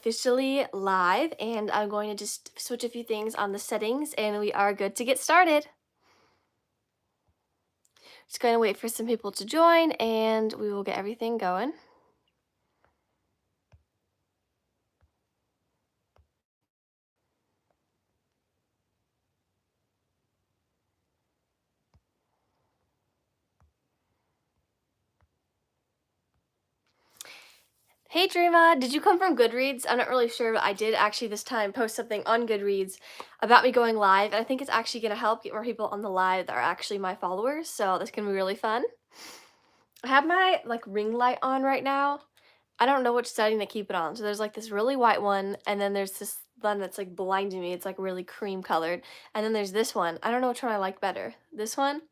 Officially live, and I'm going to just switch a few things on the settings and we are good to get started. Just going to wait for some people to join and we will get everything going. Hey Dreama, did you come from Goodreads? I'm not really sure, but I did actually this time post something on Goodreads about me going live, and I think it's actually going to help get more people on the live that are actually my followers, so that's going to be really fun. I have my ring light on right now. I don't know which setting to keep it on. So there's this really white one, and then there's this one that's blinding me. It's really cream colored. And then there's this one. I don't know which one I like better. This one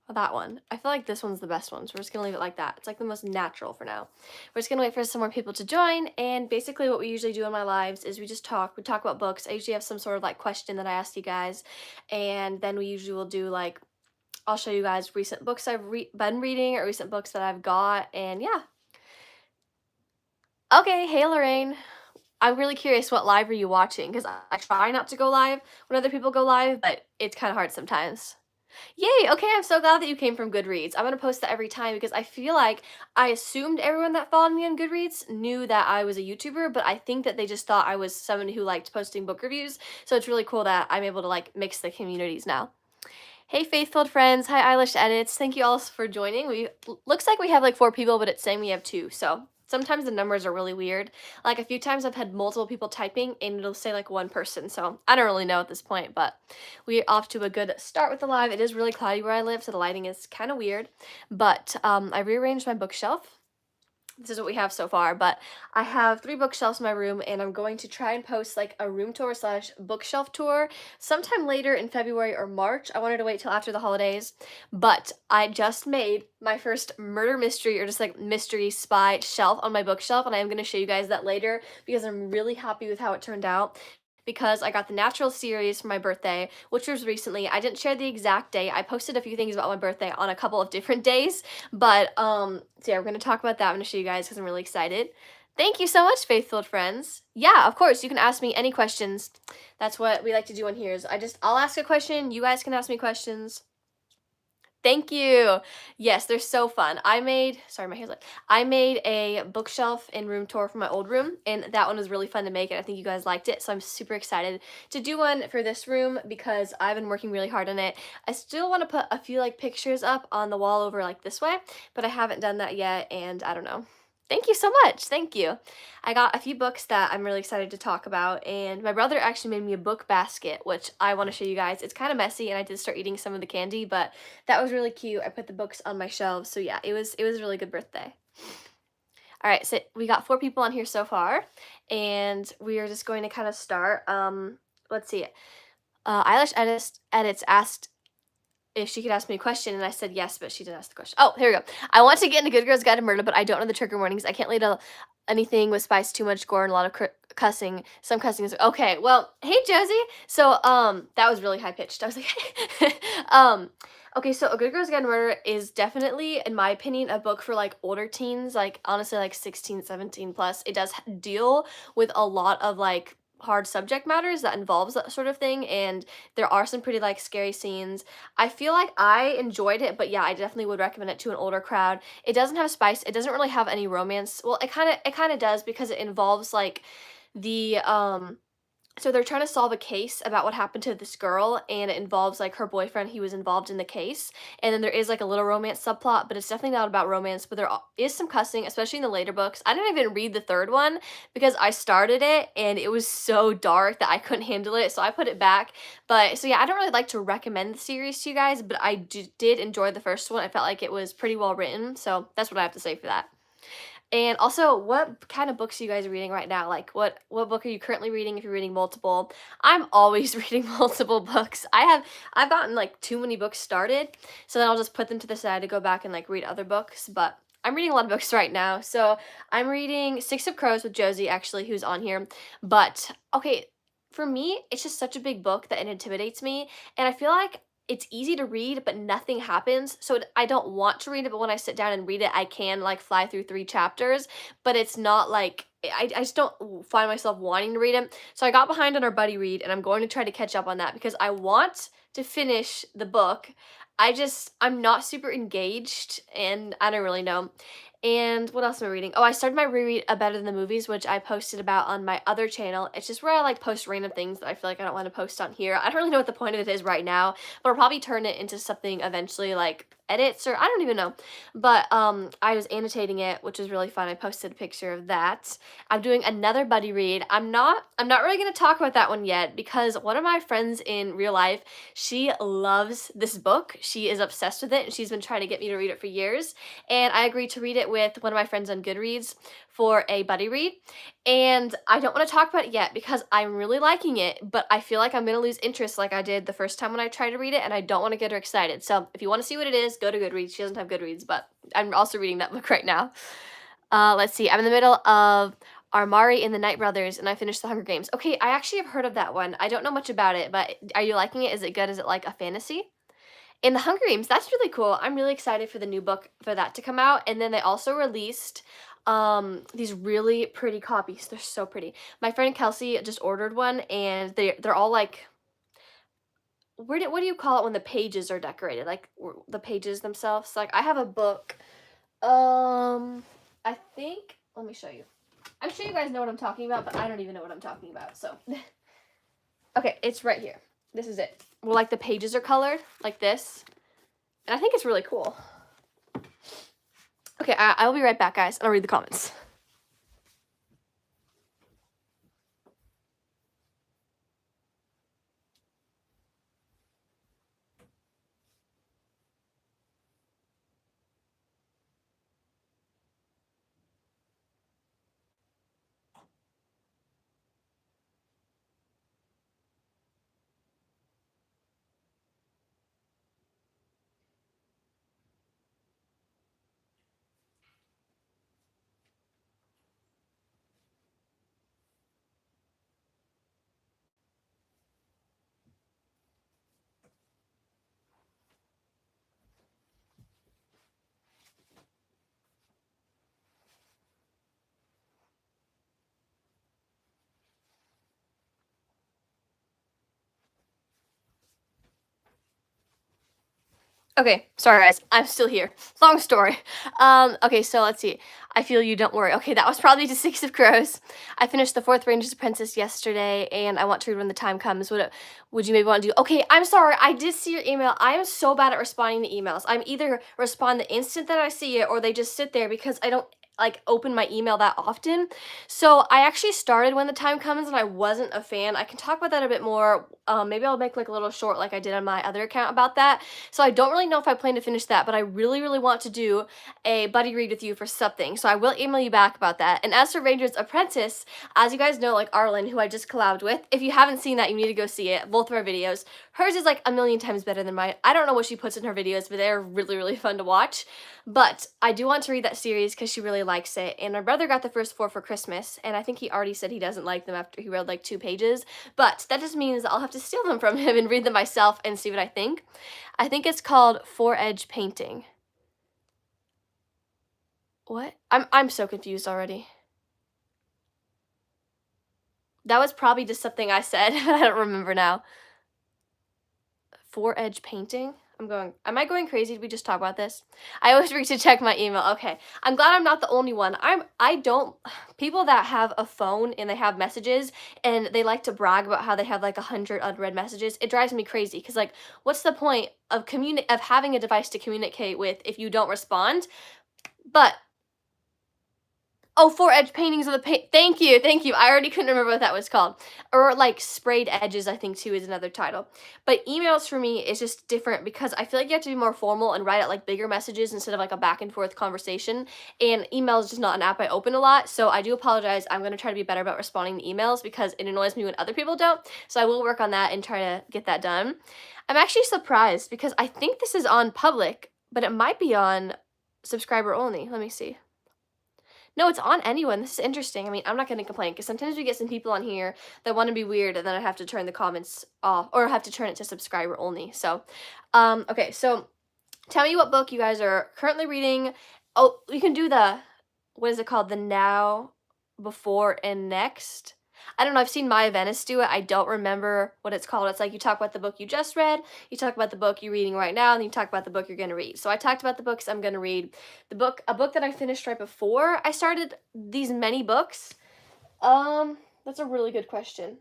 or that one. I feel like this one's the best one, so we're just gonna leave it like that. It's the most natural for now. We're just gonna wait for some more people to join, and basically what we usually do in my lives is we just talk. We talk about books. I usually have some sort of question that I ask you guys, and then we usually will do I'll show you guys recent books I've been reading or recent books that I've got, and yeah. Okay, hey Lorraine. I'm really curious, what live are you watching? Because I try not to go live when other people go live, but it's kind of hard sometimes. Yay! Okay, I'm so glad that you came from Goodreads. I'm gonna post that every time because I feel like I assumed everyone that followed me on Goodreads knew that I was a YouTuber, but I think that they just thought I was someone who liked posting book reviews. So it's really cool that I'm able to mix the communities now. Hey faithful friends, hi Eilish Edits. Thank you all for joining. Looks like we have 4 people, but it's saying we have 2. So sometimes the numbers are really weird. A few times I've had multiple people typing and it'll say 1 person. So I don't really know at this point, but we're off to a good start with the live. It is really cloudy where I live, so the lighting is kind of weird. But I rearranged my bookshelf. This is what we have so far, but I have 3 bookshelves in my room, and I'm going to try and post a room tour slash bookshelf tour sometime later in February or March. I wanted to wait till after the holidays, but I just made my first murder mystery or just mystery spy shelf on my bookshelf, and I am going to show you guys that later because I'm really happy with how it turned out. Because I got the Natural series for my birthday, which was recently. I didn't share the exact day. I posted a few things about my birthday on a couple of different days, but so yeah, we're gonna talk about that. I'm gonna show you guys because I'm really excited. Thank you so much, faithful friends. Yeah, of course, you can ask me any questions. That's what we like to do on here. Is I'll ask a question, you guys can ask me questions. Thank you. Yes, they're so fun. Sorry, my hair's I made a bookshelf and room tour for my old room, and that one was really fun to make, and I think you guys liked it, so I'm super excited to do one for this room because I've been working really hard on it. I still want to put a few pictures up on the wall over this way, but I haven't done that yet, and I don't know. Thank you so much. Thank you. I got a few books that I'm really excited to talk about, and my brother actually made me a book basket, which I want to show you guys. It's kind of messy, and I did start eating some of the candy, but that was really cute. I put the books on my shelves, so yeah, it was a really good birthday. All right, so we got 4 people on here so far, and we are just going to kind of start. Let's see. Eilish Edits asked if she could ask me a question, and I said yes, but she didn't ask the question. Oh, here we go. I want to get into Good Girls Guide to Murder, but I don't know the trigger warnings. I can't lead anything with spice, too much gore, and a lot of cussing. Some cussing is okay. Well, hey Josie. So that was really high pitched. I was like, okay. So A Good Girls Guide to Murder is definitely, in my opinion, a book for older teens. Honestly, 16, 17 plus. It does deal with a lot of hard subject matters that involves that sort of thing, and there are some pretty scary scenes. I feel like I enjoyed it, but yeah, I definitely would recommend it to an older crowd. It doesn't have spice. It doesn't really have any romance. Well, it kind of does because it involves the so they're trying to solve a case about what happened to this girl, and it involves her boyfriend. He was involved in the case, and then there is a little romance subplot, but it's definitely not about romance. But there is some cussing, especially in the later books. I didn't even read the 3rd one because I started it and it was so dark that I couldn't handle it, so I put it back. But so yeah, I don't really like to recommend the series to you guys, but I did enjoy the 1st one. I felt like it was pretty well written, so that's what I have to say for that. And also, what kind of books are you guys reading right now? What book are you currently reading if you're reading multiple? I'm always reading multiple books. I've gotten too many books started, so then I'll just put them to the side to go back and read other books, but I'm reading a lot of books right now. So I'm reading Six of Crows with Josie, actually, who's on here. But okay, for me, it's just such a big book that it intimidates me, and I feel like it's easy to read, but nothing happens. So I don't want to read it, but when I sit down and read it, I can like fly through 3 chapters, but it's not like I just don't find myself wanting to read it. So I got behind on our buddy read and I'm going to try to catch up on that because I want to finish the book. I'm not super engaged and I don't really know. And what else am I reading? Oh, I started my reread of Better Than the Movies, which I posted about on my other channel. It's just where I like post random things that I feel like I don't want to post on here. I don't really know what the point of it is right now, but I'll probably turn it into something eventually, like edits, or I don't even know. But I was annotating it, which was really fun. I posted a picture of that. I'm doing another buddy read. I'm not really going to talk about that one yet because one of my friends in real life, she loves this book. She is obsessed with it and she's been trying to get me to read it for years. And I agreed to read it with one of my friends on Goodreads for a buddy read. And I don't want to talk about it yet because I'm really liking it, but I feel like I'm going to lose interest like I did the first time when I tried to read it, and I don't want to get her excited. So if you want to see what it is, go to Goodreads. She doesn't have Goodreads, but I'm also reading that book right now. Let's see. I'm in the middle of Armari and the Night Brothers, and I finished The Hunger Games. Okay, I actually have heard of that one. I don't know much about it, but are you liking it? Is it good? Is it like a fantasy? In The Hunger Games, that's really cool. I'm really excited for the new book for that to come out. And then they also released these really pretty copies. They're so pretty. My friend Kelsey just ordered one, and they're all like, what do you call it when the pages are decorated? Like the pages themselves. Like I have a book. I think, let me show you. I'm sure you guys know what I'm talking about, but I don't even know what I'm talking about. So, okay, it's right here. This is it. Well, like the pages are colored like this. And I think it's really cool. Okay, I will be right back, guys, and I'll read the comments. Okay, sorry guys, I'm still here. Long story. Okay, so let's see. I feel you, don't worry. Okay, that was probably just 6 of Crows. I finished the 4th Ranger's Apprentice yesterday, and I want to read when the time comes. Would you maybe want to do? Okay, I'm sorry, I did see your email. I am so bad at responding to emails. I'm either respond the instant that I see it, or they just sit there because I don't like open my email that often. So I actually started when the time comes and I wasn't a fan. I can talk about that a bit more. Maybe I'll make like a little short like I did on my other account about that. So I don't really know if I plan to finish that, but I really, really want to do a buddy read with you for something. So I will email you back about that. And as for Ranger's Apprentice, as you guys know, like Arlen, who I just collabed with, if you haven't seen that, you need to go see it. Both of our videos. Hers is like a million times better than mine. I don't know what she puts in her videos, but they're really, really fun to watch. But I do want to read that series because she really likes it. And my brother got the first 4 for Christmas, and I think he already said he doesn't like them after he read like 2 pages. But that just means I'll have to steal them from him and read them myself and see what I think. I think it's called 4-edge painting. What? I'm so confused already. That was probably just something I said. I don't remember now. 4-edge painting? Am I going crazy? Did we just talk about this? I always forget to check my email. Okay. I'm glad I'm not the only one. People that have a phone and they have messages and they like to brag about how they have like 100 unread messages, it drives me crazy because like, what's the point of having a device to communicate with if you don't respond? But oh, 4-edge paintings of the paint. Thank you, thank you. I already couldn't remember what that was called. Or like sprayed edges, I think too is another title. But emails for me is just different because I feel like you have to be more formal and write out like bigger messages instead of like a back and forth conversation. And email is just not an app I open a lot. So I do apologize. I'm going to try to be better about responding to emails because it annoys me when other people don't. So I will work on that and try to get that done. I'm actually surprised because I think this is on public, but it might be on subscriber only. Let me see. No, it's on anyone. This is interesting. I mean, I'm not gonna complain because sometimes we get some people on here that want to be weird, and then I have to turn the comments off or have to turn it to subscriber only. So, okay, so tell me what book you guys are currently reading. Oh, you can do the, what is it called? The now, before, and next. I don't know. I've seen Maya Venice do it. I don't remember what it's called. It's like you talk about the book you just read, you talk about the book you're reading right now, and you talk about the book you're going to read. So I talked about the books I'm going to read. A book that I finished right before I started these many books. That's a really good question.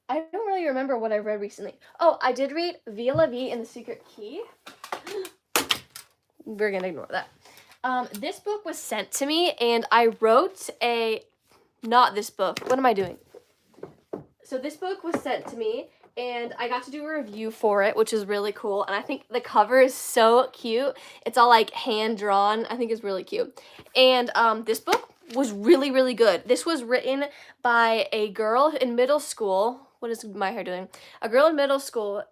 I don't really remember what I read recently. Oh, I did read Via La Vie and the Secret Key. We're gonna ignore that. This book was sent to me, and I wrote not this book. What am I doing? So this book was sent to me, and I got to do a review for it, which is really cool. And I think the cover is so cute. It's all like hand drawn. I think it's really cute. And this book was really, really good. This was written by a girl in middle school. What is my hair doing? A girl in middle school,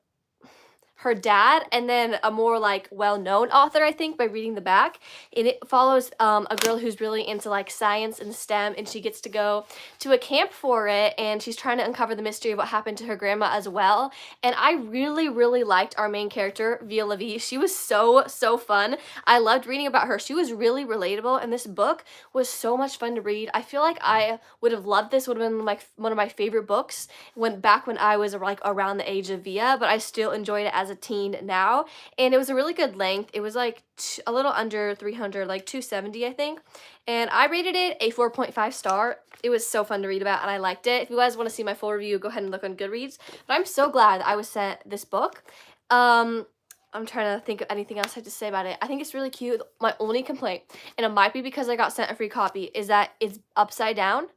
her dad, and then a more like well-known author, I think, by reading the back. And it follows a girl who's really into like science and STEM, and she gets to go to a camp for it, and she's trying to uncover the mystery of what happened to her grandma as well. And I really, really liked our main character, Via La Vie. She was so, so fun. I loved reading about her. She was really relatable, and this book was so much fun to read. I feel like I would have loved this, would have been like one of my favorite books when I was like around the age of Via, but I still enjoyed it as a teen now. And it was a really good length. It was like a little under 300, like 270, I think. And I rated it a 4.5 star. It was so fun to read about, and I liked it. If you guys want to see my full review, go ahead and look on Goodreads. But I'm so glad I was sent this book. I'm trying to think of anything else I have to say about it. I think it's really cute. My only complaint, and it might be because I got sent a free copy, is that it's upside down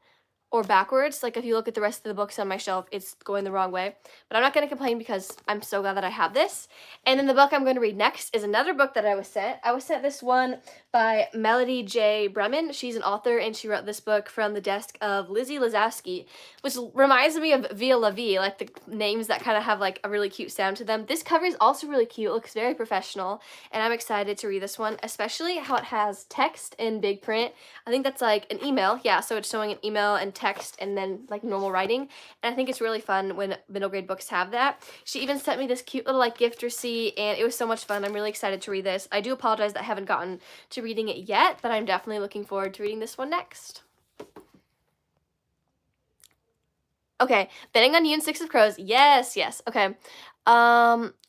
or backwards. Like if you look at the rest of the books on my shelf, it's going the wrong way. But I'm not going to complain because I'm so glad that I have this. And then the book I'm going to read next is another book that I was sent. I was sent this one by Melody J. Bremen. She's an author, and she wrote this book from the desk of Lizzie Lazowski, which reminds me of Via La Vie, like the names that kind of have like a really cute sound to them. This cover is also really cute. It looks very professional, and I'm excited to read this one, especially how it has text in big print. I think that's like an email. Yeah, so it's showing an email and text and then like normal writing, and I think it's really fun when middle grade books have that. She even sent me this cute little like gift receipt, and it was so much fun. I'm really excited to read this. I do apologize that I haven't gotten to reading it yet, but I'm definitely looking forward to reading this one next. Okay, betting on you and Six of Crows. Yes, yes. Okay.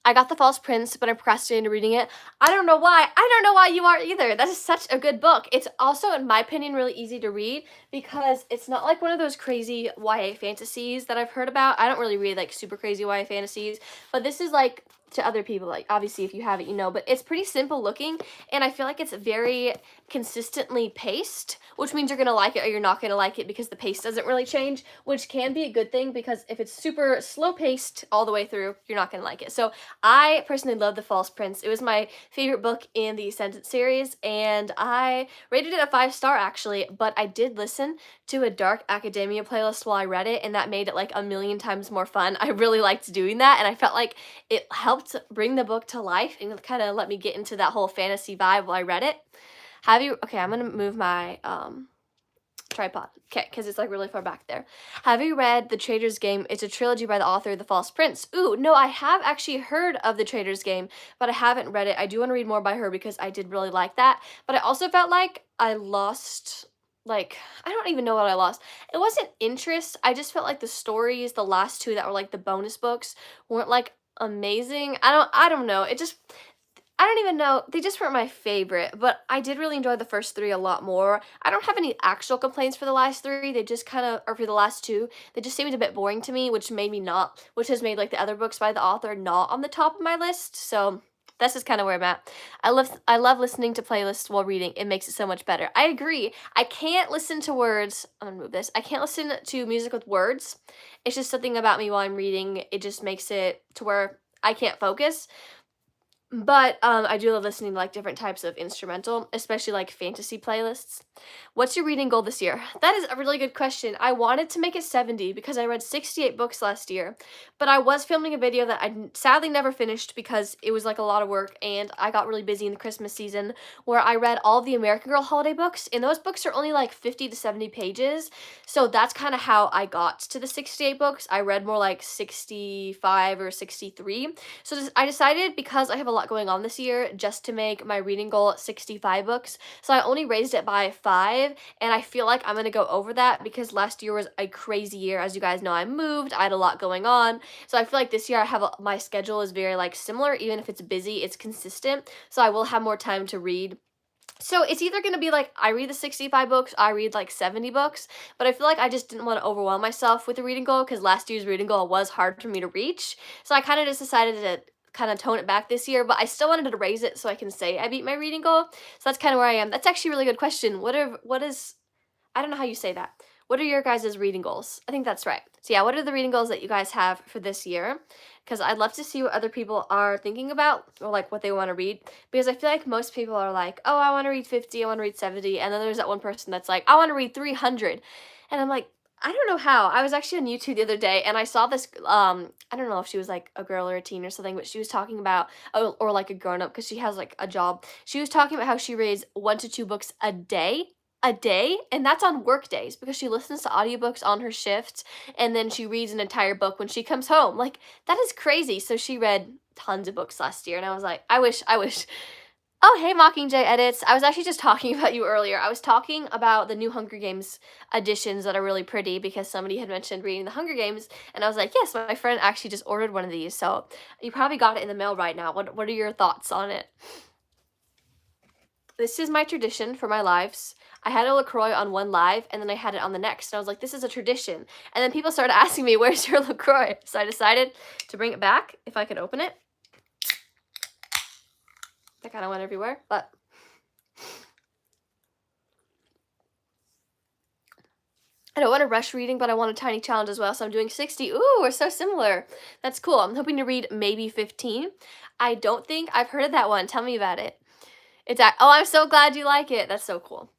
I got The False Prince, but I procrastinated reading it. I don't know why. I don't know why you are either. That is such a good book. It's also, in my opinion, really easy to read because it's not like one of those crazy YA fantasies that I've heard about. I don't really read like super crazy YA fantasies, but this is like to other people, like obviously if you have it, you know, but it's pretty simple looking, and I feel like it's very consistently paced, which means you're gonna like it or you're not gonna like it because the pace doesn't really change, which can be a good thing because if it's super slow paced all the way through, you're not gonna like it. So I personally love The False Prince. It was my favorite book in the Sentence series, and I rated it a 5-star actually, but I did listen to a Dark Academia playlist while I read it, and that made it like a million times more fun. I really liked doing that, and I felt like it helped bring the book to life and kind of let me get into that whole fantasy vibe while I read it. Okay, I'm gonna move my tripod, okay, because it's like really far back there. Have you read The Traitor's Game? It's a trilogy by the author of The False Prince. Ooh, no, I have actually heard of The Traitor's Game, but I haven't read it. I do want to read more by her because I did really like that, but I also felt like I lost, like, I don't even know what I lost. It wasn't interest. I just felt like the stories, the last two that were like the bonus books, weren't like amazing. I don't know. I don't even know. They just weren't my favorite, but I did really enjoy the first three a lot more. I don't have any actual complaints for the last three. They just kind of, or for the last two, they just seemed a bit boring to me, which has made like the other books by the author not on the top of my list. So that's just kind of where I'm at. I love listening to playlists while reading. It makes it so much better. I agree. I can't listen to words. I'm gonna move this. I can't listen to music with words. It's just something about me while I'm reading. It just makes it to where I can't focus. But, I do love listening to, like, different types of instrumental, especially, like, fantasy playlists. What's your reading goal this year? That is a really good question. I wanted to make it 70 because I read 68 books last year, but I was filming a video that sadly never finished because it was, like, a lot of work, and I got really busy in the Christmas season where I read all of the American Girl holiday books, and those books are only, like, 50 to 70 pages, so that's kinda how I got to the 68 books. I read more like 65 or 63. So I decided, because I have a lot going on this year, just to make my reading goal 65 books. So I only raised it by 5, and I feel like I'm going to go over that because last year was a crazy year. As you guys know, I moved, I had a lot going on. So I feel like this year my schedule is very like similar. Even if it's busy, it's consistent. So I will have more time to read. So it's either going to be like I read the 65 books, I read like 70 books, but I feel like I just didn't want to overwhelm myself with the reading goal because last year's reading goal was hard for me to reach. So I kind of just decided to kind of tone it back this year, but I still wanted to raise it so I can say I beat my reading goal. So that's kind of where I am. That's actually a really good question. I don't know how you say that. What are your guys' reading goals? I think that's right. So yeah, what are the reading goals that you guys have for this year? Because I'd love to see what other people are thinking about or like what they want to read. Because I feel like most people are like, oh, I want to read 50, I want to read 70. And then there's that one person that's like, I want to read 300. And I'm like, I don't know how. I was actually on YouTube the other day and I saw this, I don't know if she was like a girl or a teen or something, but she was talking about, or like a grown up because she has like a job. She was talking about how she reads 1 to 2 books a day, and that's on work days because she listens to audiobooks on her shift and then she reads an entire book when she comes home. Like, that is crazy. So she read tons of books last year and I was like, I wish. Oh, hey, Mockingjay Edits. I was actually just talking about you earlier. I was talking about the new Hunger Games editions that are really pretty because somebody had mentioned reading the Hunger Games, and I was like, yes, my friend actually just ordered one of these, so you probably got it in the mail right now. What are your thoughts on it? This is my tradition for my lives. I had a LaCroix on one live, and then I had it on the next, and I was like, this is a tradition. And then people started asking me, where's your LaCroix? So I decided to bring it back, if I could open it. That kind of went everywhere, but I don't want to rush reading, but I want a tiny challenge as well, so I'm doing 60. Ooh, we're so similar. That's cool. I'm hoping to read maybe 15. I don't think I've heard of that one. Tell me about it. Oh, I'm so glad you like it. That's so cool.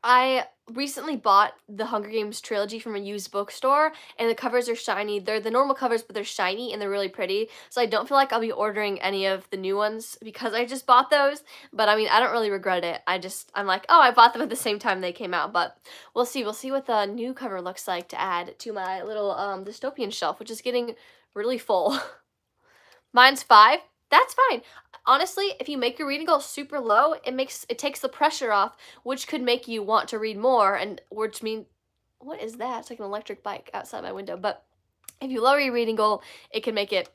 I recently bought the Hunger Games trilogy from a used bookstore, and the covers are shiny. They're the normal covers, but they're shiny, and they're really pretty. So I don't feel like I'll be ordering any of the new ones because I just bought those. But, I mean, I don't really regret it. I'm like, oh, I bought them at the same time they came out. But we'll see. We'll see what the new cover looks like to add to my little dystopian shelf, which is getting really full. Mine's 5. That's fine. Honestly, if you make your reading goal super low, it takes the pressure off, which could make you want to read more, and which mean, what is that? It's like an electric bike outside my window. But if you lower your reading goal, it can make it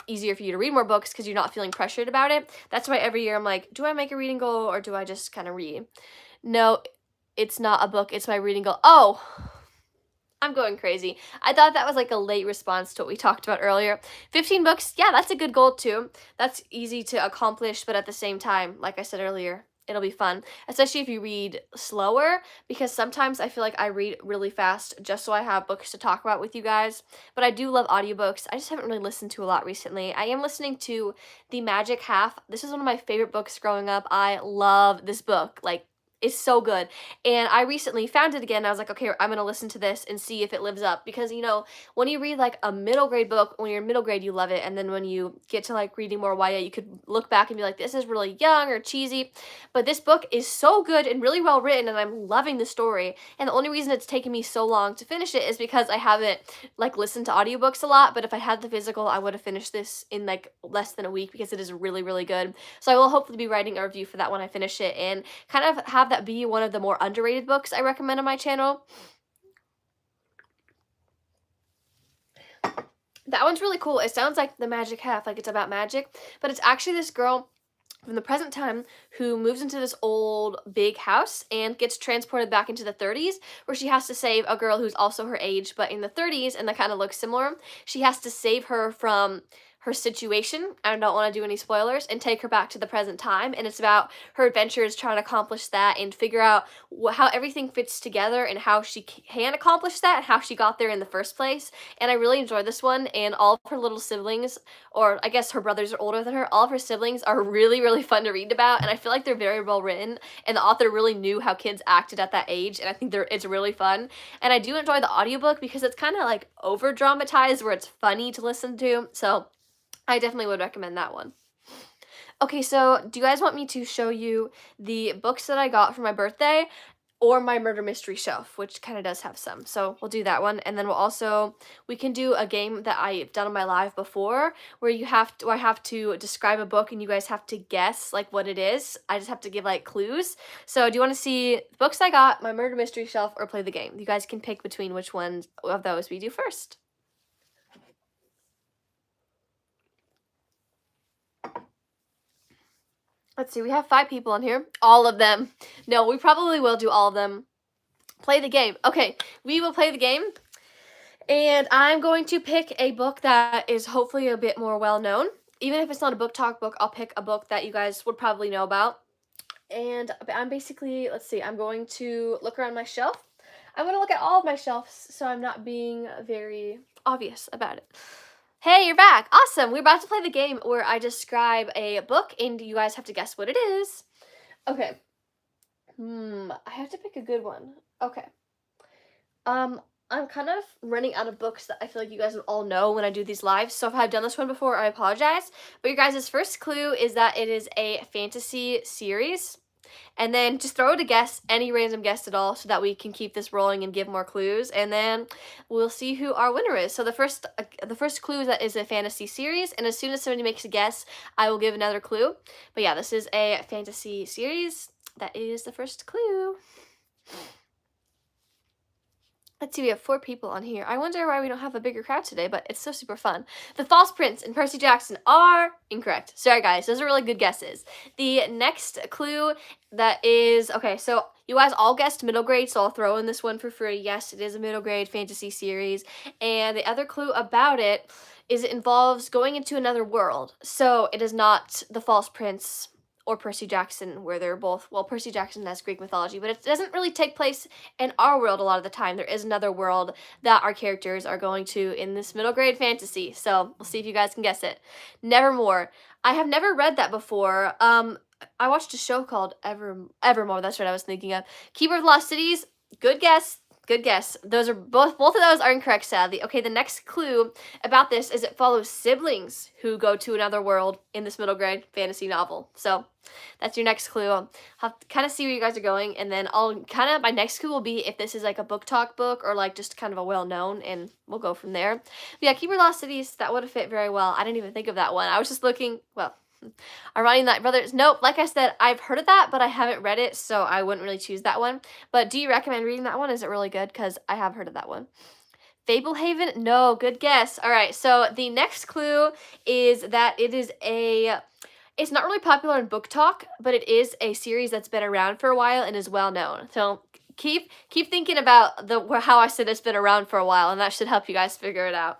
easier for you to read more books because you're not feeling pressured about it. That's why every year I'm like, do I make a reading goal or do I just kind of read? No, it's not a book. It's my reading goal. Oh, I'm going crazy. I thought that was like a late response to what we talked about earlier. 15 books, yeah, that's a good goal too. That's easy to accomplish, but at the same time, like I said earlier, it'll be fun, especially if you read slower, because sometimes I feel like I read really fast just so I have books to talk about with you guys. But I do love audiobooks. I just haven't really listened to a lot recently. I am listening to The Magic Half. This is one of my favorite books growing up. I love this book. Like, it's so good. And I recently found it again. I was like, okay, I'm going to listen to this and see if it lives up. Because, you know, when you read like a middle grade book, when you're in middle grade, you love it. And then when you get to like reading more YA, you could look back and be like, this is really young or cheesy. But this book is so good and really well written, and I'm loving the story. And the only reason it's taken me so long to finish it is because I haven't like listened to audiobooks a lot. But if I had the physical, I would have finished this in like less than a week because it is really, really good. So I will hopefully be writing a review for that when I finish it and kind of have that be one of the more underrated books I recommend on my channel. That one's really cool. It sounds like The Magic Half, like it's about magic, but it's actually this girl from the present time who moves into this old big house and gets transported back into the 30s, where she has to save a girl who's also her age but in the 30s, and that kind of looks similar. She has to save her from her situation. I don't want to do any spoilers, and take her back to the present time. And it's about her adventures trying to accomplish that and figure out how everything fits together and how she can accomplish that and how she got there in the first place. And I really enjoyed this one. And all of her little siblings, or I guess her brothers are older than her, all of her siblings are really, really fun to read about. And I feel like they're very well written. And the author really knew how kids acted at that age. And I think it's really fun. And I do enjoy the audiobook because it's kind of like over dramatized where it's funny to listen to. So I definitely would recommend that one. Okay, so do you guys want me to show you the books that I got for my birthday or my murder mystery shelf, which kind of does have some? So we'll do that one, and then we can do a game that I've done on my live before where I have to describe a book and you guys have to guess like what it is. I just have to give like clues. So do you want to see the books I got, my murder mystery shelf, or play the game? You guys can pick between which ones of those we do first. Let's see, we have 5 people on here. All of them. No, we probably will do all of them. Play the game. Okay, we will play the game. And I'm going to pick a book that is hopefully a bit more well-known. Even if it's not a book talk book, I'll pick a book that you guys would probably know about. And I'm basically, let's see, I'm going to look around my shelf. I'm going to look at all of my shelves so I'm not being very obvious about it. Hey, you're back. Awesome. We're about to play the game where I describe a book and you guys have to guess what it is. Okay. I have to pick a good one. Okay. I'm kind of running out of books that I feel like you guys would all know when I do these lives. So if I've done this one before, I apologize. But your guys' first clue is that it is a fantasy series. And then just throw it a guess, any random guess at all, so that we can keep this rolling and give more clues. And then we'll see who our winner is. So the first clue is that is a fantasy series. And as soon as somebody makes a guess, I will give another clue. But yeah, this is a fantasy series. That is the first clue. Let's see, we have 4 people on here. I wonder why we don't have a bigger crowd today, but it's so super fun. The False Prince and Percy Jackson are incorrect. Sorry, guys. Those are really good guesses. The next clue that is... Okay, so you guys all guessed middle grade, so I'll throw in this one for free. Yes, it is a middle grade fantasy series. And the other clue about it is it involves going into another world. So it is not The False Prince or Percy Jackson, where they're both, well, Percy Jackson has Greek mythology, but it doesn't really take place in our world a lot of the time. There is another world that our characters are going to in this middle grade fantasy, so we'll see if you guys can guess it. Nevermore. I have never read that before. I watched a show called Evermore, that's what I was thinking of. Keeper of Lost Cities, good guess. Good guess. Those are both of those are incorrect, sadly. Okay, the next clue about this is it follows siblings who go to another world in this middle grade fantasy novel. So that's your next clue. I'll have to kind of see where you guys are going, and then my next clue will be if this is like a book talk book or like just kind of a well-known, and we'll go from there. But yeah, Keeper of Lost Cities, that would have fit very well. I didn't even think of that one. I was just looking, well, Armani and Knight Brothers. Nope, like I said, I've heard of that, but I haven't read it, so I wouldn't really choose that one. But do you recommend reading that one? Is it really good? Because I have heard of that one. Fablehaven? No, good guess. All right, so the next clue is that it's not really popular in book talk, but it is a series that's been around for a while and is well known. So keep thinking about how I said it's been around for a while, and that should help you guys figure it out.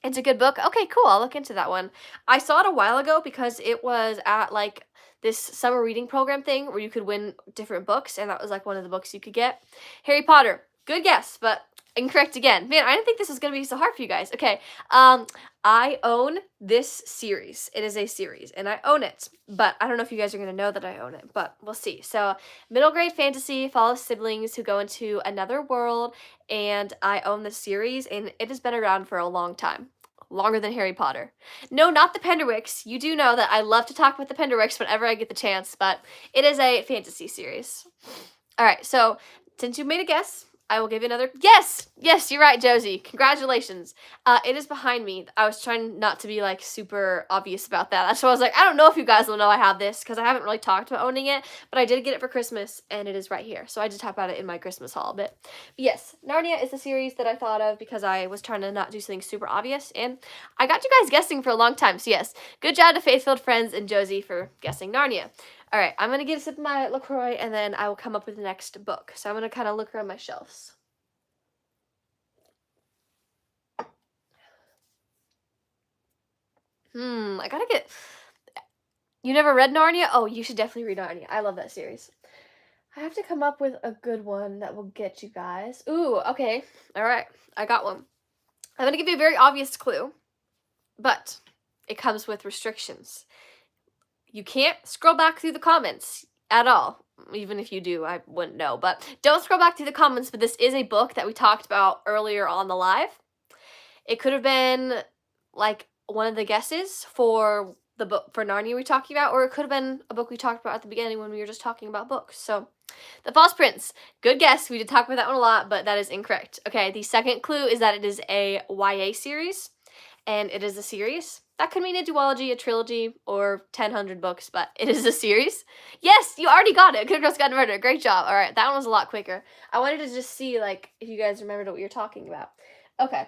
It's a good book. Okay, cool. I'll look into that one. I saw it a while ago because it was at like this summer reading program thing where you could win different books, and that was like one of the books you could get. Harry Potter. Good guess, but incorrect again. Man, I didn't think this was going to be so hard for you guys. Okay, I own this series. It is a series, and I own it. But I don't know if you guys are going to know that I own it, but we'll see. So, middle grade fantasy follows siblings who go into another world, and I own this series, and it has been around for a long time. Longer than Harry Potter. No, not the Penderwicks. You do know that I love to talk with the Penderwicks whenever I get the chance, but it is a fantasy series. All right, so since you made a guess, I will give you another. Yes, you're right, Josie. Congratulations. It is behind me. I was trying not to be like super obvious about that. That's why I was like, I don't know if you guys will know I have this because I haven't really talked about owning it, but I did get it for Christmas and it is right here. So I did talk about it in my Christmas haul a bit. But yes, Narnia is the series that I thought of because I was trying to not do something super obvious, and I got you guys guessing for a long time. So yes, good job to Faithfield Friends and Josie for guessing Narnia. All right, I'm going to get a sip of my LaCroix, and then I will come up with the next book. So I'm going to kind of look around my shelves. I gotta get. You never read Narnia? Oh, you should definitely read Narnia. I love that series. I have to come up with a good one that will get you guys. Ooh, okay. All right. I got one. I'm gonna give you a very obvious clue, but it comes with restrictions. You can't scroll back through the comments at all. Even if you do, I wouldn't know. But don't scroll back through the comments, but this is a book that we talked about earlier on the live. It could have been like one of the guesses for the book for Narnia we talking about, or it could have been a book we talked about at the beginning when we were just talking about books. So, The False Prince. Good guess. We did talk about that one a lot, but that is incorrect. Okay, the second clue is that it is a YA series, and it is a series. That could mean a duology, a trilogy, or 1,000 books, but it is a series. Yes, you already got it. Good Girls Guide to Murder. Great job. All right, that one was a lot quicker. I wanted to just see, like, if you guys remembered what we were talking about. Okay,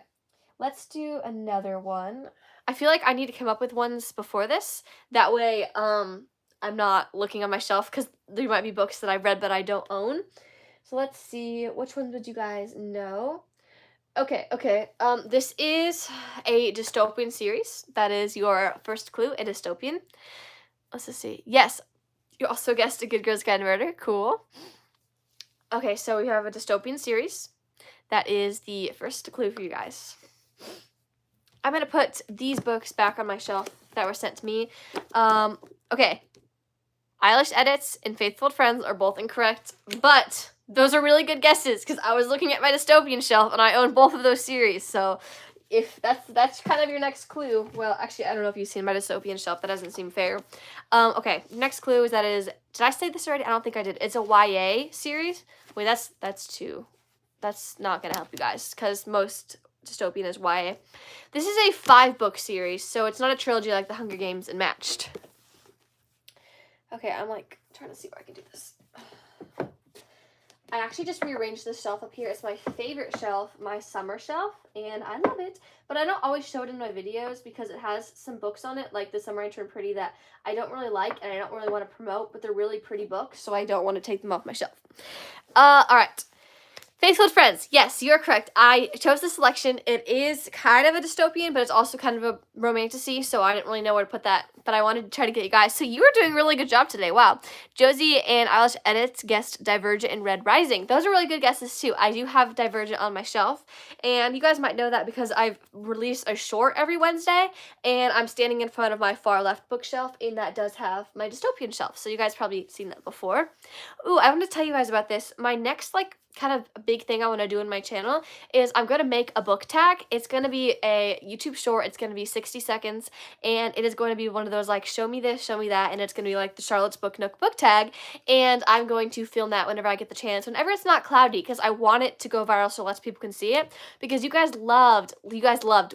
let's do another one. I feel like I need to come up with ones before this. That way, I'm not looking on my shelf because there might be books that I've read but I don't own. So let's see, which ones would you guys know? Okay. This is a dystopian series. That is your first clue, a dystopian. Let's just see. Yes, you also guessed A Good Girl's Guide to Murder. Cool. Okay, so we have a dystopian series. That is the first clue for you guys. I'm going to put these books back on my shelf that were sent to me. Okay. Eilish Edits and Faithful Friends are both incorrect, but those are really good guesses because I was looking at my dystopian shelf and I own both of those series. So if that's kind of your next clue. Well, actually, I don't know if you've seen my dystopian shelf. That doesn't seem fair. Okay, next clue is did I say this already? I don't think I did. It's a YA series. Wait, that's two. That's not going to help you guys because most dystopian is YA. This is a 5-book series, so it's not a trilogy like The Hunger Games and Matched. Okay, I'm like trying to see where I can do this. I actually just rearranged this shelf up here. It's my favorite shelf, my summer shelf, and I love it. But I don't always show it in my videos because it has some books on it, like The Summer I Turned Pretty, that I don't really like and I don't really want to promote, but they're really pretty books, so I don't want to take them off my shelf. All right. Faithful Friends. Yes, you're correct. I chose the selection. It is kind of a dystopian, but it's also kind of a romantasy, so I didn't really know where to put that, but I wanted to try to get you guys. So you were doing a really good job today. Wow. Josie and Eilish Edits guessed Divergent and Red Rising. Those are really good guesses, too. I do have Divergent on my shelf, and you guys might know that because I've released a short every Wednesday, and I'm standing in front of my far left bookshelf, and that does have my dystopian shelf, so you guys probably seen that before. Ooh, I want to tell you guys about this. My next, kind of a big thing I want to do in my channel is I'm going to make a book tag. It's going to be a YouTube short. It's going to be 60 seconds, and it is going to be one of those, show me this, show me that, and it's going to be like the Charlotte's Book Nook book tag, and I'm going to film that whenever I get the chance, whenever it's not cloudy, because I want it to go viral so lots of people can see it, because you guys loved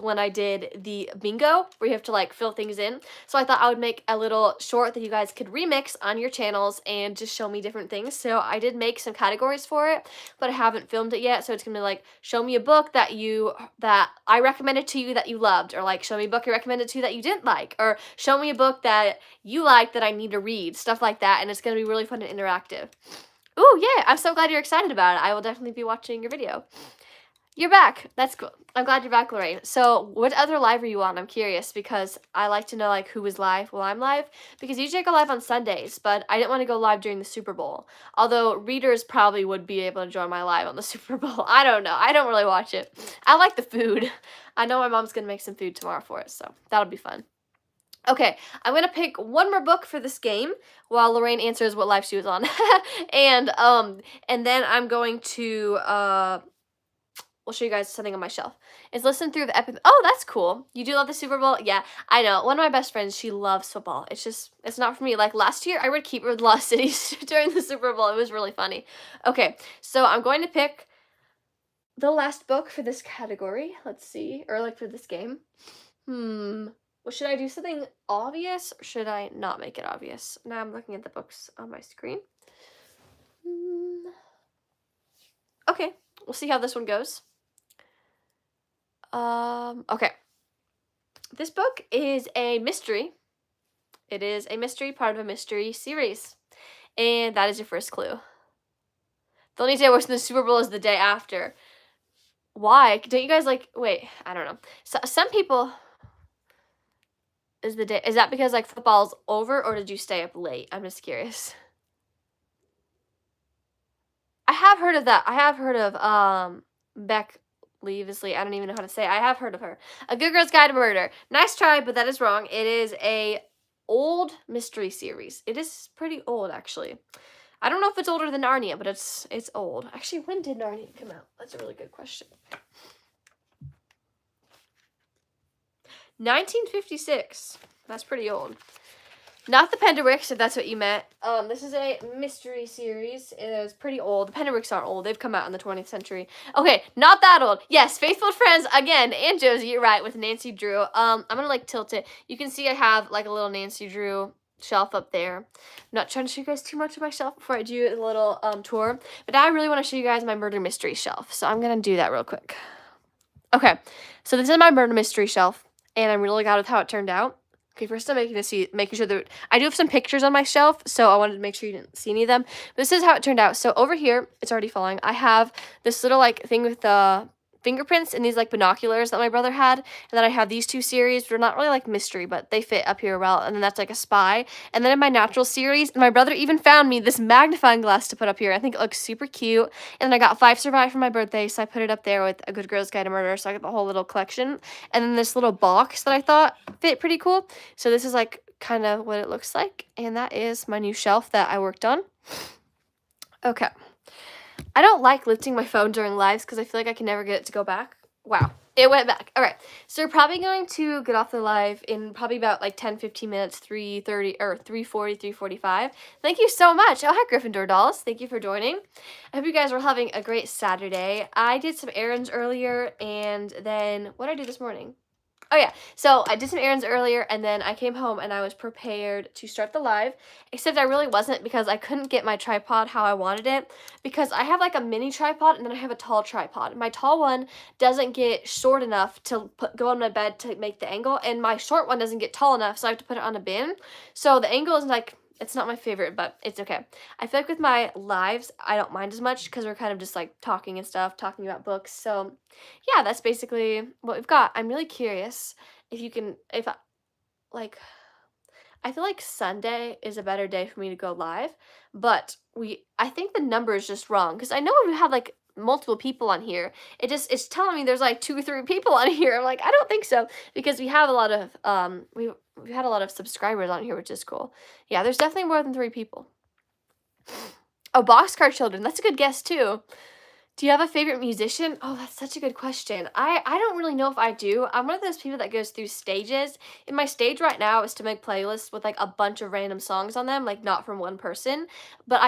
when I did the bingo, where you have to, fill things in, so I thought I would make a little short that you guys could remix on your channels and just show me different things. So I did make some categories for it, but I haven't filmed it yet, so it's gonna be show me a book that I recommended to you that you loved, or show me a book I recommended to you that you didn't like, or show me a book that you like that I need to read, stuff like that, and it's gonna be really fun and interactive. Ooh, yeah, I'm so glad you're excited about it. I will definitely be watching your video. You're back. That's cool. I'm glad you're back, Lorraine. So, what other live are you on? I'm curious because I like to know who is live while I'm live, because usually I go live on Sundays, but I didn't want to go live during the Super Bowl. Although readers probably would be able to join my live on the Super Bowl. I don't know. I don't really watch it. I like the food. I know my mom's going to make some food tomorrow for us, so that'll be fun. Okay, I'm going to pick one more book for this game while Lorraine answers what live she was on. And then I'm going to we'll show you guys something on my shelf. Is listen through the epic. Oh, that's cool. You do love the Super Bowl? Yeah, I know. One of my best friends, she loves football. It's not for me. Last year, I read Keeper of the Lost Cities during the Super Bowl. It was really funny. Okay, so I'm going to pick the last book for this category. Let's see. Or for this game. Well, should I do something obvious or should I not make it obvious? Now I'm looking at the books on my screen. Okay, we'll see how this one goes. Okay. This book is a mystery. It is a mystery, part of a mystery series. And that is your first clue. The only day I watched the Super Bowl is the day after. Why? Don't you guys wait, I don't know. So, some people... is the day. Is that because like football's over or did you stay up late? I'm just curious. I have heard of that. I have heard of Beck Leavesley. I don't even know how to say it. I have heard of her. A Good Girl's Guide to Murder. Nice try, but that is wrong. It is a old mystery series. It is pretty old actually. I don't know if it's older than Narnia, but it's old. Actually, when did Narnia come out? That's a really good question. 1956. That's pretty old. Not the Penderwicks, if that's what you meant. This is a mystery series. It is pretty old. The Penderwicks aren't old. They've come out in the 20th century. Okay, not that old. Yes, Faithful Friends again. And Josie, you're right, with Nancy Drew. I'm gonna like tilt it. You can see I have like a little Nancy Drew shelf up there. I'm not trying to show you guys too much of my shelf before I do a little tour. But now I really want to show you guys my murder mystery shelf. So I'm gonna do that real quick. Okay, so this is my murder mystery shelf, and I'm really glad with how it turned out. Okay, first I'm making sure that I do have some pictures on my shelf, so I wanted to make sure you didn't see any of them. But this is how it turned out. So over here, it's already falling. I have this little like thing with the fingerprints and these like binoculars that my brother had, and then I have these two series. They're not really like mystery, but they fit up here well. And then that's like a spy. And then in my natural series, my brother even found me this magnifying glass to put up here. I think it looks super cute. And then I got 5 Survive for my birthday, so I put it up there with A Good Girl's Guide to Murder. So I got the whole little collection. And then this little box that I thought fit pretty cool. So this is like kind of what it looks like. And that is my new shelf that I worked on. Okay. I don't like lifting my phone during lives because I feel like I can never get it to go back. Wow. It went back. All right. So we're probably going to get off the live in probably about like 10, 15 minutes, 3:30 or 3:40, 3:45. Thank you so much. Oh, hi, Gryffindor dolls. Thank you for joining. I hope you guys were having a great Saturday. I did some errands earlier, and then what did I do this morning? Oh, yeah. So I did some errands earlier, and then I came home, and I was prepared to start the live, except I really wasn't because I couldn't get my tripod how I wanted it because I have, like, a mini tripod, and then I have a tall tripod. My tall one doesn't get short enough to go on my bed to make the angle, and my short one doesn't get tall enough, so I have to put it on a bin. So the angle is, like, it's not my favorite, but it's okay. I feel like with my lives, I don't mind as much because we're kind of just, like, talking and stuff, talking about books, so yeah, that's basically what we've got. I'm really curious if you can, like, I feel like Sunday is a better day for me to go live, but I think the number is just wrong because I know we have like multiple people on here. It's telling me there's like 2 or 3 people on here. I'm like, I don't think so because we have a lot of, we've had a lot of subscribers on here, which is cool. Yeah, there's definitely more than 3 people. Oh, Boxcar Children. That's a good guess too. Do you have a favorite musician? Oh, that's such a good question. I don't really know if I do. I'm one of those people that goes through stages. And my stage right now is to make playlists with like a bunch of random songs on them, like not from one person. But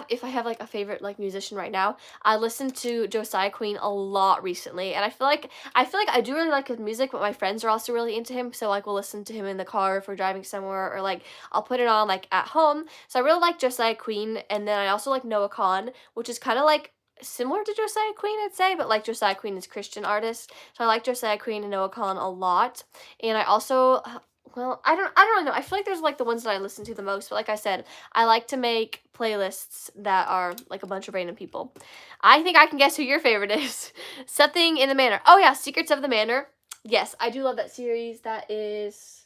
if I have like a favorite like musician right now, I listen to Josiah Queen a lot recently. And I feel like I do really like his music, but my friends are also really into him. So like we'll listen to him in the car if we're driving somewhere, or like I'll put it on like at home. So I really like Josiah Queen. And then I also like Noah Kahan, which is kind of like similar to Josiah Queen, I'd say, but like Josiah Queen is Christian artist, so I like Josiah Queen and Noah Kahan a lot. And I also, well, I don't really know. I feel like there's like the ones that I listen to the most, but like I said, I like to make playlists that are like a bunch of random people. I think I can guess who your favorite is. Something in the Manor. Oh yeah, Secrets of the Manor. Yes, I do love that series. That is.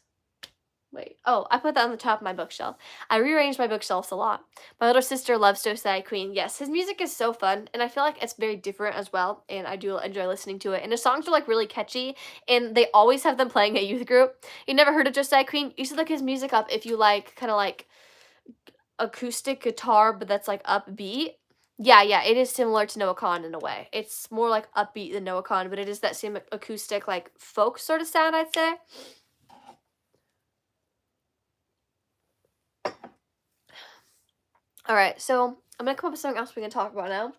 Wait, oh, I put that on the top of my bookshelf. I rearranged my bookshelves a lot. My little sister loves Josiah Queen. Yes, his music is so fun, and I feel like it's very different as well, and I do enjoy listening to it. And his songs are, like, really catchy, and they always have them playing at youth group. You never heard of Josiah Queen? You should look his music up if you like kind of, like, acoustic guitar, but that's, like, upbeat. Yeah, it is similar to Noah Kahan in a way. It's more, like, upbeat than Noah Kahan, but it is that same acoustic, like, folk sort of sound, I'd say. All right, so I'm going to come up with something else we can talk about now.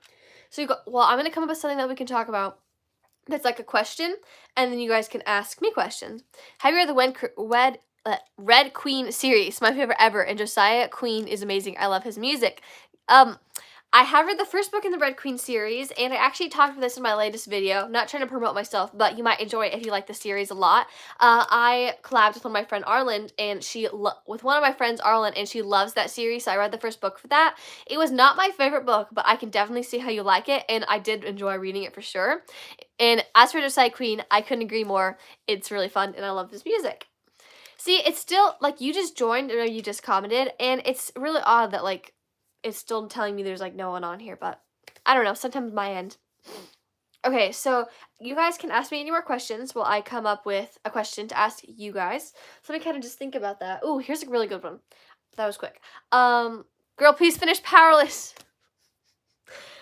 So I'm going to come up with something that we can talk about that's like a question, and then you guys can ask me questions. Have you read the Red Queen series? My favorite ever, and Josiah Queen is amazing. I love his music. I have read the first book in the Red Queen series, and I actually talked about this in my latest video. Not trying to promote myself, but you might enjoy it if you like the series a lot. I collabed with one of my friend Arlen, and she loves that series, so I read the first book for that. It was not my favorite book, but I can definitely see how you like it, and I did enjoy reading it for sure. And as for Josiah Queen, I couldn't agree more. It's really fun, and I love his music. See, it's still like you just joined or you just commented, and it's really odd that like it's still telling me there's like no one on here, but I don't know, sometimes my end. Okay, so you guys can ask me any more questions while I come up with a question to ask you guys. So let me kind of just think about that. Oh, here's a really good one. That was quick. Girl, please finish Powerless.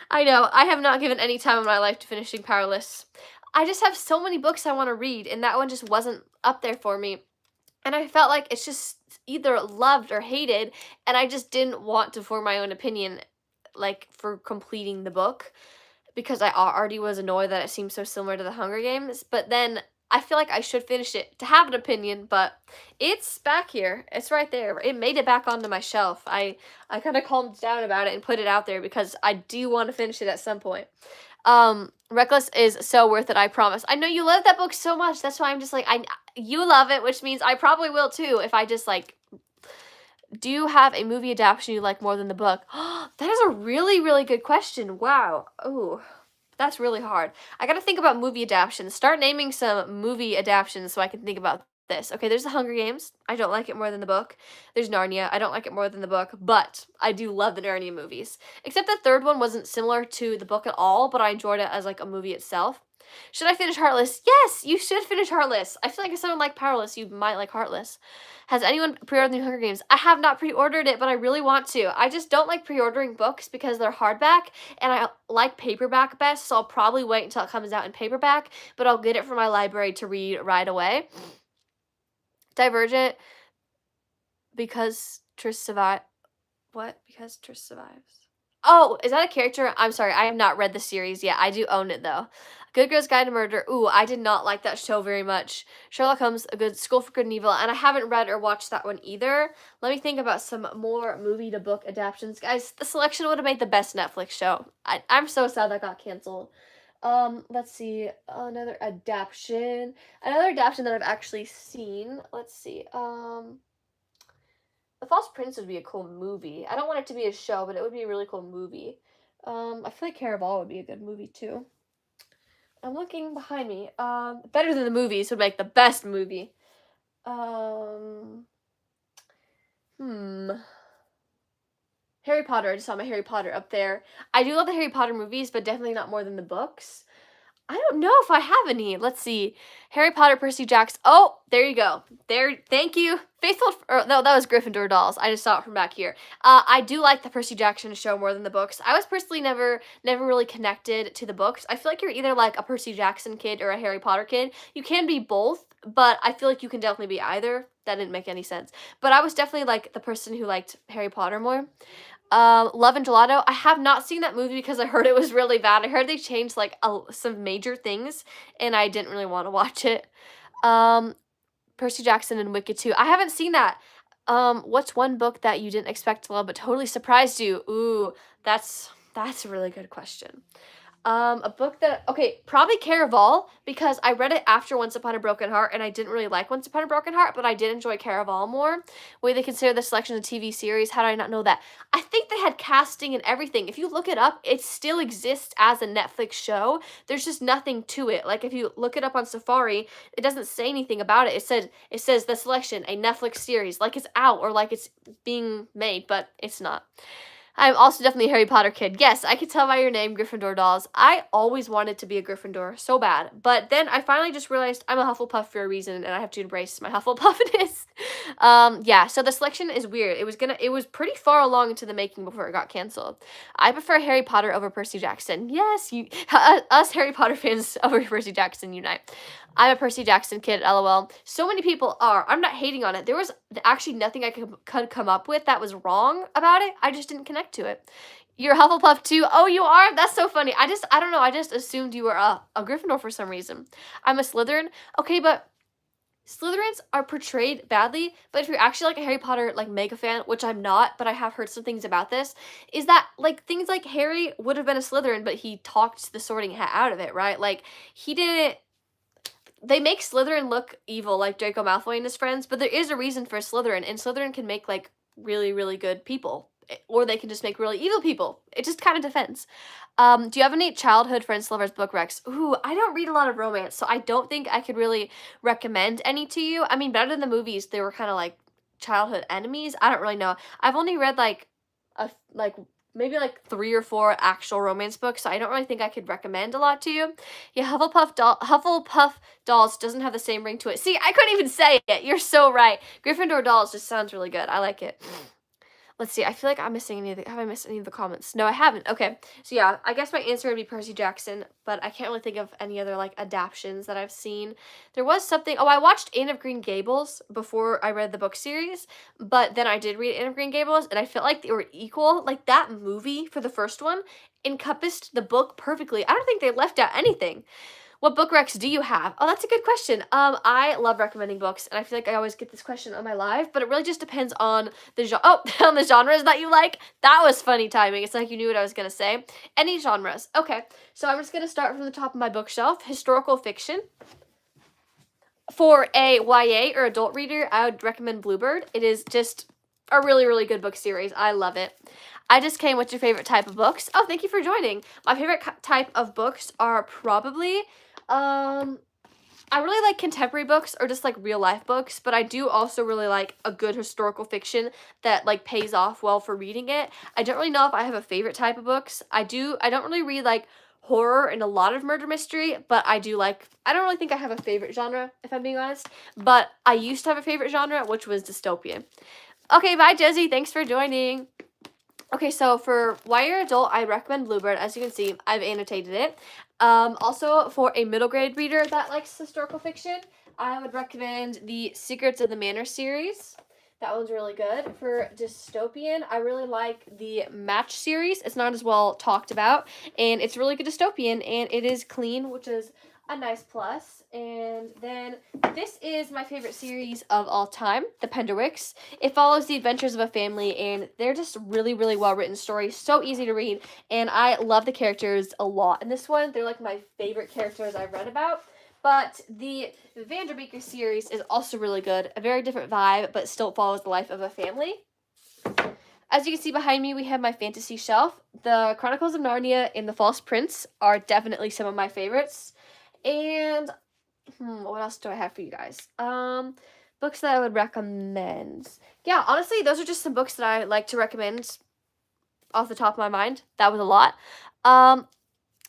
I know, I have not given any time in my life to finishing Powerless. I just have so many books I want to read, and that one just wasn't up there for me. And I felt like it's just either loved or hated, and I just didn't want to form my own opinion, like, for completing the book, because I already was annoyed that it seemed so similar to the Hunger Games, but then I feel like I should finish it to have an opinion, but it's back here. It's right there. It made it back onto my shelf. I kind of calmed down about it and put it out there because I do want to finish it at some point. Reckless is so worth it, I promise. I know you love that book so much. That's why I'm just like, you love it, which means I probably will too if I just like. Do you have a movie adaptation you like more than the book? That is a really, really good question. Wow. Oh, that's really hard. I gotta think about movie adaptations. Start naming some movie adaptations so I can think about this. Okay, there's The Hunger Games. I don't like it more than the book. There's Narnia. I don't like it more than the book, but I do love the Narnia movies. Except the third one wasn't similar to the book at all, but I enjoyed it as like a movie itself. Should I finish Heartless? Yes, you should finish Heartless. I feel like if someone liked Powerless, you might like Heartless. Has anyone pre-ordered the Hunger Games? I have not pre-ordered it, but I really want to. I just don't like pre-ordering books because they're hardback, and I like paperback best, so I'll probably wait until it comes out in paperback, but I'll get it from my library to read right away. Divergent, because Trish survived. What? Because Trish survives. Oh, is that a character? I'm sorry, I have not read the series yet. I do own it, though. Good Girl's Guide to Murder. Ooh, I did not like that show very much. Sherlock Holmes, A Good School for Good and Evil, and I haven't read or watched that one either. Let me think about some more movie to book adaptations. Guys, The Selection would have made the best Netflix show. I'm so sad that got canceled. Let's see. Another adaptation. Another adaptation that I've actually seen. Let's see. The False Prince would be a cool movie. I don't want it to be a show, but it would be a really cool movie. I feel like Caraval would be a good movie too. I'm looking behind me. Better Than the Movies would make the best movie. Harry Potter. I just saw my Harry Potter up there. I do love the Harry Potter movies, but definitely not more than the books. I don't know if I have any. Let's see. Harry Potter, Percy Jackson. Oh, there you go. There. Thank you. Faithful. No, that was Gryffindor dolls. I just saw it from back here. I do like the Percy Jackson show more than the books. I was personally never really connected to the books. I feel like you're either like a Percy Jackson kid or a Harry Potter kid. You can be both, but I feel like you can definitely be either. That didn't make any sense. But I was definitely like the person who liked Harry Potter more. Love and Gelato. I have not seen that movie because I heard it was really bad. I heard they changed like some major things, and I didn't really want to watch it. Percy Jackson and Wicked 2. I haven't seen that. What's one book that you didn't expect to love but totally surprised you? Ooh, that's a really good question. A book that, okay, probably Caraval, because I read it after Once Upon a Broken Heart, and I didn't really like Once Upon a Broken Heart, but I did enjoy Caraval more. Way they consider the selection of TV series, how did I not know that? I think they had casting and everything. If you look it up, it still exists as a Netflix show. There's just nothing to it. Like, if you look it up on Safari, it doesn't say anything about it. It says the selection, a Netflix series, like it's out or like it's being made, but it's not. I'm also definitely a Harry Potter kid. Yes, I could tell by your name, Gryffindor dolls. I always wanted to be a Gryffindor so bad, but then I finally just realized I'm a Hufflepuff for a reason, and I have to embrace my Hufflepuffness. Yeah, so the selection is weird. It was pretty far along into the making before it got canceled. I prefer Harry Potter over Percy Jackson. Yes, us Harry Potter fans over Percy Jackson unite. I'm a Percy Jackson kid, lol. So many people are. I'm not hating on it. There was actually nothing I could come up with that was wrong about it. I just didn't connect to it. You're Hufflepuff too. Oh, you are? That's so funny. I don't know. I just assumed you were a Gryffindor for some reason. I'm a Slytherin. Okay, but Slytherins are portrayed badly, but if you're actually like a Harry Potter like mega fan, which I'm not, but I have heard some things about this, is that like things like Harry would have been a Slytherin, but he talked the Sorting Hat out of it, right? Like he didn't. They make Slytherin look evil, like Draco Malfoy and his friends, but there is a reason for Slytherin, and Slytherin can make, like, really, really good people. or they can just make really evil people. It just kind of depends. Do you have any childhood friends, lovers, book recs? Ooh, I don't read a lot of romance, so I don't think I could really recommend any to you. I mean, better than the movies, they were kind of like childhood enemies. I don't really know. I've only read like maybe like 3 or 4 actual romance books, so I don't really think I could recommend a lot to you. Yeah, Hufflepuff Dolls doesn't have the same ring to it. See, I couldn't even say it. You're so right. Gryffindor Dolls just sounds really good. I like it. Let's see. I feel like I'm missing any of the, have I missed any of the comments? No, I haven't. Okay. So yeah, I guess my answer would be Percy Jackson, but I can't really think of any other like adaptions that I've seen. There was something, oh, I watched Anne of Green Gables before I read the book series, but then I did read Anne of Green Gables and I felt like they were equal. Like that movie for the first one encompassed the book perfectly. I don't think they left out anything. What book recs do you have? Oh, that's a good question. I love recommending books, and I feel like I always get this question on my live, but it really just depends on the on the genres that you like. That was funny timing. It's like you knew what I was gonna say. Any genres. Okay, so I'm just gonna start from the top of my bookshelf. Historical fiction. For a YA or adult reader, I would recommend Bluebird. It is just a really, really good book series. I love it. I just came. What's your favorite type of books? Oh, thank you for joining. My favorite type of books are probably I really like contemporary books or just like real life books, but I do also really like a good historical fiction that like pays off well for reading it. I don't really know if I have a favorite type of books. I don't really read like horror and a lot of murder mystery, but I don't really think I have a favorite genre, if I'm being honest, but I used to have a favorite genre, which was dystopian. Okay, bye Josie, thanks for joining. Okay, so for YA adult, I recommend Bluebird. As you can see, I've annotated it. Also, for a middle grade reader that likes historical fiction, I would recommend the Secrets of the Manor series. That one's really good. For dystopian, I really like the Match series. It's not as well talked about, and it's really good dystopian, and it is clean, which is a nice plus. And then this is my favorite series of all time, The Penderwicks. It follows the adventures of a family, and they're just really, really well-written stories. So easy to read, and I love the characters a lot. In this one, they're like my favorite characters I've read about. But the Vanderbeeker series is also really good. A very different vibe, but still follows the life of a family. As you can see behind me, we have my fantasy shelf. The Chronicles of Narnia and The False Prince are definitely some of my favorites. And what else do I have for you guys? Books that I would recommend. Yeah, honestly, those are just some books that I like to recommend off the top of my mind. That was a lot.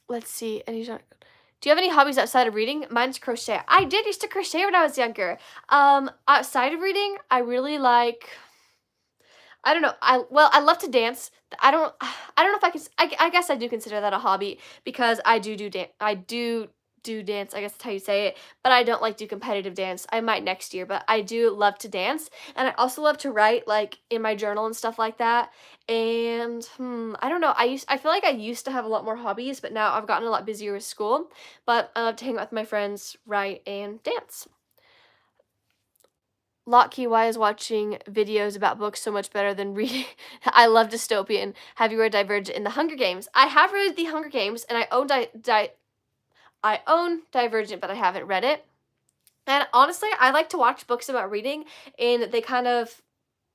Let's see. Do you have any hobbies outside of reading? Mine's crochet. I did used to crochet when I was younger. Outside of reading, I really like, I don't know. I love to dance. I don't know if I guess I do consider that a hobby because I do dance. I do dance, I guess that's how you say it, but I don't like do competitive dance. I might next year, but I do love to dance, and I also love to write like in my journal and stuff like that. And I don't know, I feel like I used to have a lot more hobbies, but now I've gotten a lot busier with school. But I love to hang out with my friends, write, and dance. Lotkey, why is watching videos about books so much better than reading? I love dystopian. Have you read Divergent in the Hunger Games? I have read the Hunger Games, and I own Divergent, but I haven't read it. And honestly, I like to watch books about reading, and they kind of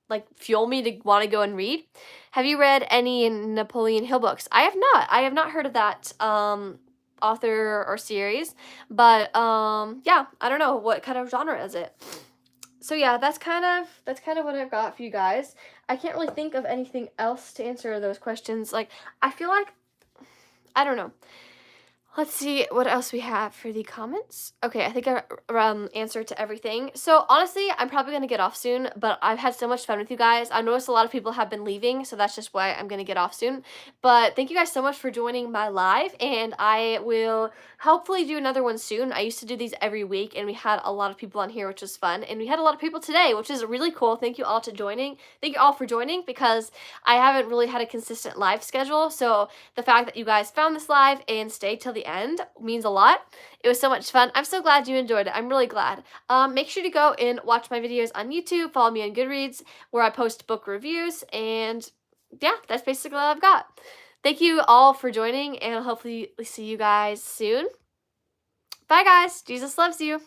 like fuel me to want to go and read. Have you read any Napoleon Hill books? I have not. I have not heard of that author or series, but yeah, I don't know what kind of genre is it. So yeah, that's kind of what I've got for you guys. I can't really think of anything else to answer those questions. Like, I feel like, I don't know. Let's see what else we have for the comments. Okay, I think I answered to everything. So honestly, I'm probably going to get off soon, but I've had so much fun with you guys. I noticed a lot of people have been leaving, so that's just why I'm going to get off soon. But thank you guys so much for joining my live, and I will hopefully do another one soon. I used to do these every week, and we had a lot of people on here, which was fun. And we had a lot of people today, which is really cool. Thank you all for joining, because I haven't really had a consistent live schedule. So the fact that you guys found this live and stayed till the end means a lot. It was so much fun. I'm so glad you enjoyed it. I'm really glad. Make sure to go and watch my videos on YouTube. Follow me on Goodreads, where I post book reviews. And yeah, that's basically all I've got. Thank you all for joining, and I'll hopefully see you guys soon. Bye, guys. Jesus loves you.